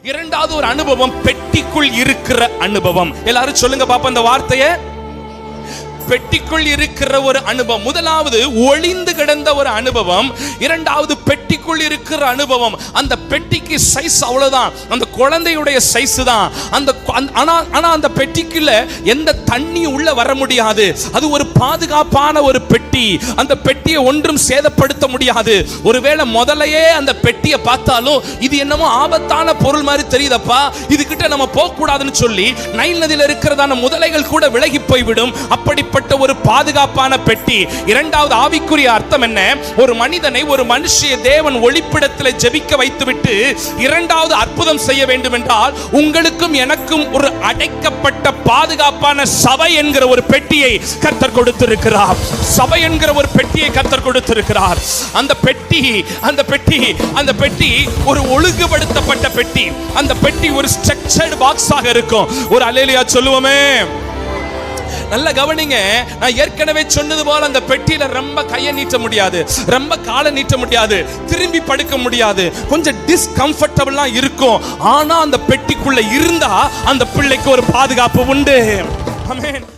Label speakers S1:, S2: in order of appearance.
S1: இரண்டாவது ஒரு அனுபவம் பெட்டிக்குள் இருக்கிற அனுபவம். எல்லாரும் சொல்லுங்க பாப்பா அந்த வார்த்தையை. பெட்டிக்குள் இருக்கிற ஒரு அனுபவம். முதலாவது ஒளிந்து கிடந்த ஒரு அனுபவம், இரண்டாவது பெட்டிக்குள் இருக்கிற அனுபவம். அந்த பெட்டிக்கு சைஸ் அவ்வளவுதான், அந்த குழந்தையுடைய சைஸ் தான். ஆனா அந்த பெட்டிக்குள்ள எந்த தண்ணி உள்ள வர முடியாது. அது ஒரு பாதுகாப்பான ஒரு பெட்டி. அந்த பெட்டியை ஒன்றும் சேதப்படுத்த முடியாது. ஒருவேளை முதலையே அந்த பெட்டியை பார்த்தாலும் இது என்னமோ ஆபத்தான பொருள் மாதிரி தெரியுதப்பா, இதுகிட்ட நம்ம போக கூடாதுன்னு சொல்லி நைல் நதியில் இருக்கிறதான முதலைகள் கூட விலகி போய்விடும். அப்படிப்பட்ட ஒரு பாதுகாப்பான பெட்டி. இரண்டாவது ஆவிக்குரிய அர்த்தம் என்ன? ஒரு மனிதனை, ஒரு மனுஷியை தேவன் ஒளிப்பிடத்தில் ஜெபிக்க வைத்துவிட்டு இரண்டாவது அற்புதம் செய்ய வேண்டும் என்றால் உங்களுக்கும் எனக்கும் ஒரு அடைக்கப்பட்ட பாதுகாப்பான சபை என்கிற ஒரு பெட்டியை கர்த்தர் கொடுத்திருக்கிறார். சபை என்கிற ஒரு பெட்டியை கர்த்தர் கொடுத்திருக்கிறார். அந்த பெட்டி ஒரு ஒழுங்குபடுத்தப்பட்ட பெட்டி. அந்த பெட்டி ஒரு ஸ்ட்ரக்சர்டு பாக்ஸாக இருக்கும். ஒரு அல்லேலூயா சொல்லுவோமே. நல்ல கவனிங்க. நான் ஏற்கனவே சொன்னது போல அந்த பெட்டியில ரொம்ப கையை நீட்ட முடியாது, ரொம்ப காலை நீட்ட முடியாது, திரும்பி படுக்க முடியாது, கொஞ்சம் டிஸ்கம்ஃபர்டபிளா இருக்கும். ஆனா அந்த பெட்டிக்குள்ள இருந்தா அந்த பிள்ளைக்கு ஒரு பாதுகாப்பு உண்டு. ஆமென்.